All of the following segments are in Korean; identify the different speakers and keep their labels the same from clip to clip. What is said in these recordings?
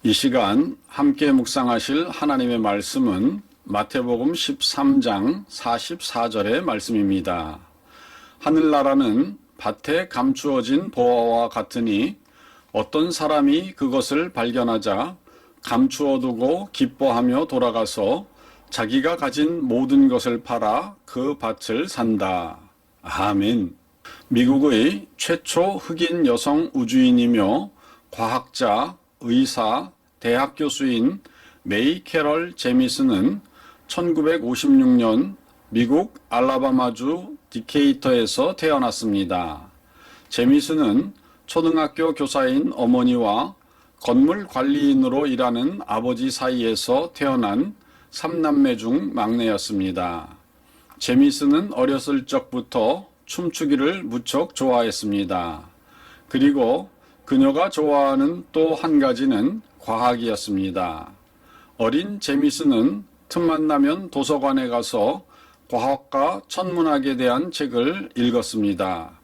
Speaker 1: 이 시간 함께 묵상하실 하나님의 말씀은 마태복음 13장 44절의 말씀입니다. 하늘나라는 밭에 감추어진 보화와 같으니 어떤 사람이 그것을 발견하자 감추어두고 기뻐하며 돌아가서 자기가 가진 모든 것을 팔아 그 밭을 산다. 아멘. 미국의 최초 흑인 여성 우주인이며 과학자, 의사, 대학 교수인 메이 캐럴 제미슨은 1956년 미국 알라바마주 디케이터에서 태어났습니다. 제미슨은 초등학교 교사인 어머니와 건물 관리인으로 일하는 아버지 사이에서 태어난 3남매 중 막내였습니다. 제미슨은 어렸을 적부터 춤추기를 무척 좋아했습니다. 그리고 그녀가 좋아하는 또 한 가지는 과학이었습니다. 어린 제미슨은 틈만 나면 도서관에 가서 과학과 천문학에 대한 책을 읽었습니다.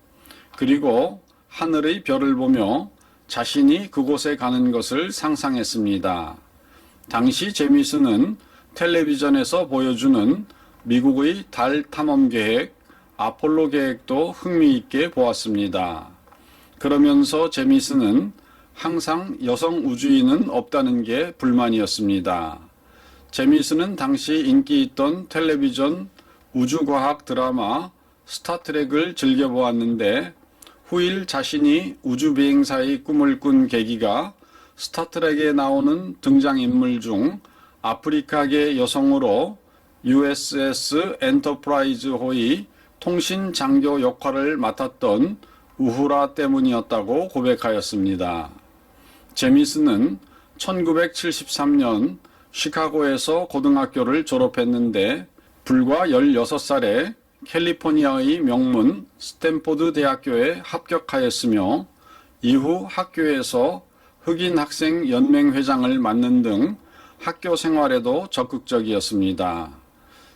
Speaker 1: 그리고 하늘의 별을 보며 자신이 그곳에 가는 것을 상상했습니다. 당시 제미슨은 텔레비전에서 보여주는 미국의 달 탐험 계획, 아폴로 계획도 흥미있게 보았습니다. 그러면서 제미슨은 항상 여성 우주인은 없다는 게 불만이었습니다. 제미슨은 당시 인기 있던 텔레비전 우주과학 드라마 스타트랙을 즐겨보았는데 후일 자신이 우주비행사의 꿈을 꾼 계기가 스타트랙에 나오는 등장인물 중 아프리카계 여성으로 USS 엔터프라이즈호의 통신 장교 역할을 맡았던 우후라 때문이었다고 고백하였습니다. 제미슨은 1973년 시카고에서 고등학교를 졸업했는데 불과 16살에 캘리포니아의 명문 스탠포드 대학교에 합격하였으며 이후 학교에서 흑인 학생 연맹 회장을 맡는 등 학교 생활에도 적극적이었습니다.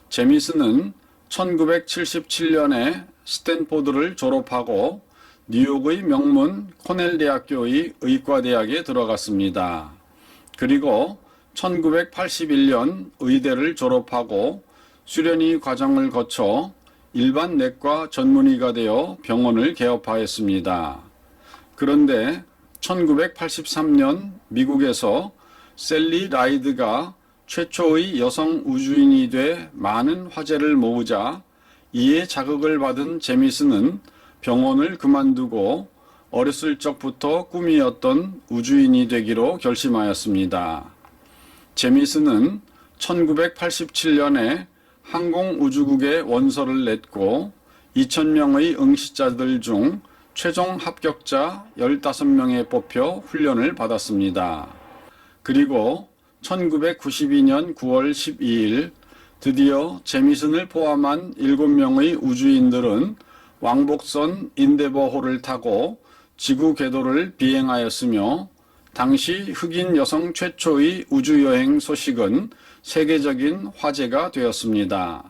Speaker 1: 제미슨은 1977년에 스탠포드를 졸업하고 뉴욕의 명문 코넬 대학교의 의과대학에 들어갔습니다. 그리고 1981년 의대를 졸업하고 수련의 과정을 거쳐 일반 내과 전문의가 되어 병원을 개업하였습니다. 그런데 1983년 미국에서 셀리 라이드가 최초의 여성 우주인이 돼 많은 화제를 모으자 이에 자극을 받은 제미슨은 병원을 그만두고 어렸을 적부터 꿈이었던 우주인이 되기로 결심하였습니다. 제미슨은 1987년에 항공우주국에 원서를 냈고 2,000명의 응시자들 중 최종 합격자 15명에 뽑혀 훈련을 받았습니다. 그리고 1992년 9월 12일 드디어 제미슨을 포함한 7명의 우주인들은 왕복선 인데버호를 타고 지구 궤도를 비행하였으며 당시 흑인 여성 최초의 우주여행 소식은 세계적인 화제가 되었습니다.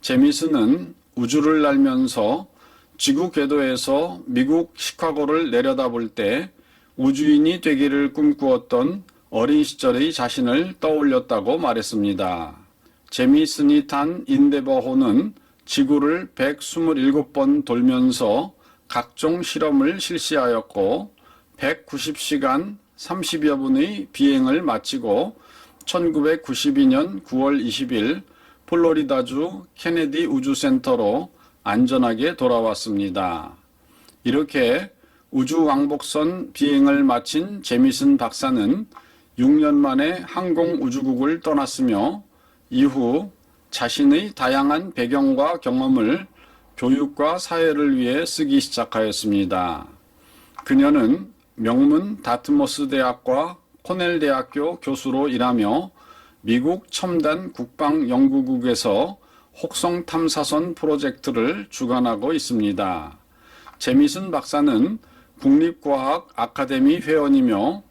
Speaker 1: 제미슨은 우주를 날면서 지구 궤도에서 미국 시카고를 내려다볼 때 우주인이 되기를 꿈꾸었던 어린 시절의 자신을 떠올렸다고 말했습니다. 제미슨이 탄 인데버호는 지구를 127번 돌면서 각종 실험을 실시하였고 190시간 30여 분의 비행을 마치고 1992년 9월 20일 플로리다주 케네디 우주센터로 안전하게 돌아왔습니다. 이렇게 우주왕복선 비행을 마친 제미슨 박사는 6년 만에 항공우주국을 떠났으며 이후 자신의 다양한 배경과 경험을 교육과 사회를 위해 쓰기 시작하였습니다. 그녀는 명문 다트모스 대학과 코넬 대학교 교수로 일하며 미국 첨단 국방연구국에서 혹성 탐사선 프로젝트를 주관하고 있습니다. 제미슨 박사는 국립과학 아카데미 회원이며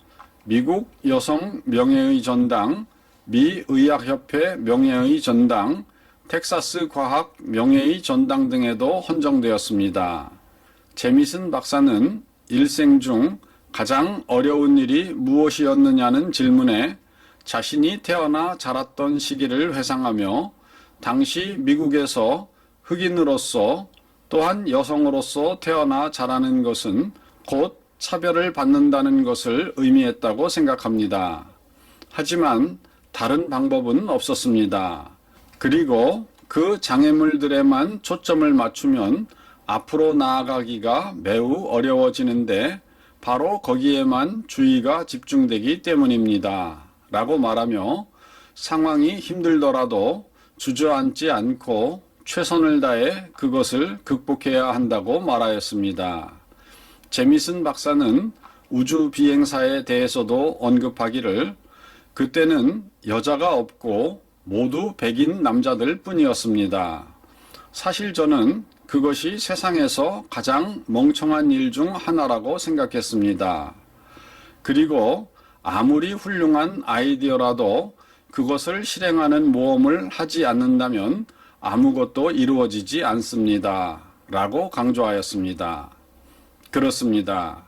Speaker 1: 미국 여성 명예의 전당, 미 의학협회 명예의 전당, 텍사스 과학 명예의 전당 등에도 헌정되었습니다. 제미슨 박사는 일생 중 가장 어려운 일이 무엇이었느냐는 질문에 자신이 태어나 자랐던 시기를 회상하며 당시 미국에서 흑인으로서 또한 여성으로서 태어나 자라는 것은 곧 차별을 받는다는 것을 의미했다고 생각합니다. 하지만 다른 방법은 없었습니다. 그리고 그 장애물들에만 초점을 맞추면 앞으로 나아가기가 매우 어려워지는데 바로 거기에만 주의가 집중되기 때문입니다. 라고 말하며 상황이 힘들더라도 주저앉지 않고 최선을 다해 그것을 극복해야 한다고 말하였습니다. 제미슨 박사는 우주 비행사에 대해서도 언급하기를 그때는 여자가 없고 모두 백인 남자들 뿐이었습니다. 사실 저는 그것이 세상에서 가장 멍청한 일 중 하나라고 생각했습니다. 그리고 아무리 훌륭한 아이디어라도 그것을 실행하는 모험을 하지 않는다면 아무것도 이루어지지 않습니다. 라고 강조하였습니다. 그렇습니다.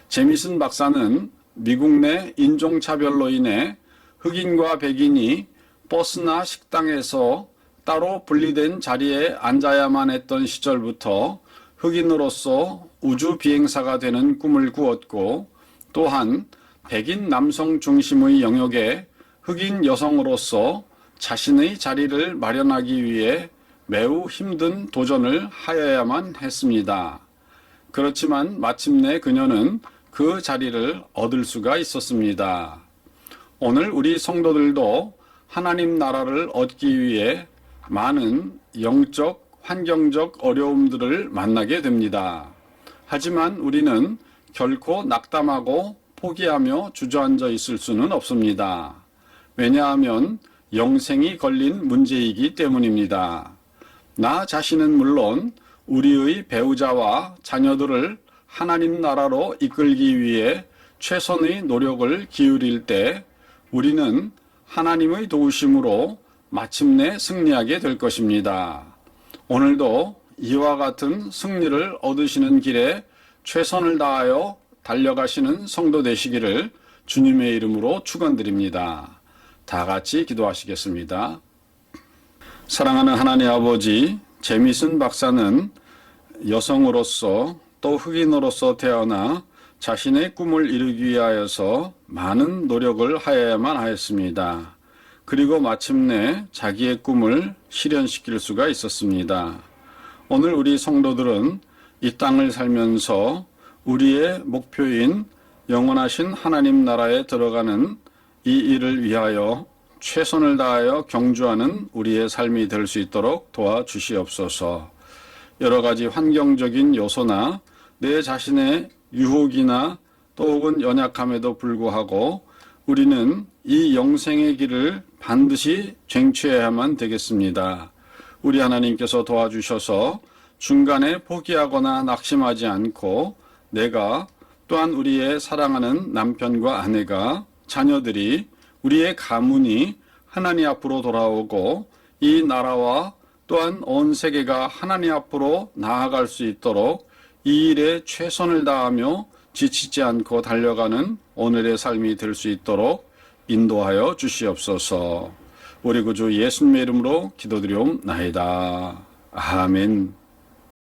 Speaker 1: 제미슨 박사는 미국 내 인종차별로 인해 흑인과 백인이 버스나 식당에서 따로 분리된 자리에 앉아야만 했던 시절부터 흑인으로서 우주 비행사가 되는 꿈을 꾸었고 또한 백인 남성 중심의 영역에 흑인 여성으로서 자신의 자리를 마련하기 위해 매우 힘든 도전을 하여야만 했습니다. 그렇지만 마침내 그녀는 그 자리를 얻을 수가 있었습니다. 오늘 우리 성도들도 하나님 나라를 얻기 위해 많은 영적, 환경적 어려움들을 만나게 됩니다. 하지만 우리는 결코 낙담하고 포기하며 주저앉아 있을 수는 없습니다. 왜냐하면 영생이 걸린 문제이기 때문입니다. 나 자신은 물론 우리의 배우자와 자녀들을 하나님 나라로 이끌기 위해 최선의 노력을 기울일 때 우리는 하나님의 도우심으로 마침내 승리하게 될 것입니다. 오늘도 이와 같은 승리를 얻으시는 길에 최선을 다하여 달려가시는 성도 되시기를 주님의 이름으로 축원드립니다. 다 같이 기도하시겠습니다. 사랑하는 하나님 아버지, 제미슨 박사는 여성으로서 또 흑인으로서 태어나 자신의 꿈을 이루기 위하여서 많은 노력을 하여야만 하였습니다. 그리고 마침내 자기의 꿈을 실현시킬 수가 있었습니다. 오늘 우리 성도들은 이 땅을 살면서 우리의 목표인 영원하신 하나님 나라에 들어가는 이 일을 위하여 최선을 다하여 경주하는 우리의 삶이 될 수 있도록 도와주시옵소서. 여러 가지 환경적인 요소나 내 자신의 유혹이나 또 혹은 연약함에도 불구하고 우리는 이 영생의 길을 반드시 쟁취해야만 되겠습니다. 우리 하나님께서 도와주셔서 중간에 포기하거나 낙심하지 않고 내가 또한 우리의 사랑하는 남편과 아내가 자녀들이 우리의 가문이 하나님 앞으로 돌아오고 이 나라와 또한 온 세계가 하나님 앞으로 나아갈 수 있도록 이 일에 최선을 다하며 지치지 않고 달려가는 오늘의 삶이 될 수 있도록 인도하여 주시옵소서. 우리 구주 예수님의 이름으로 기도드리옵나이다. 아멘.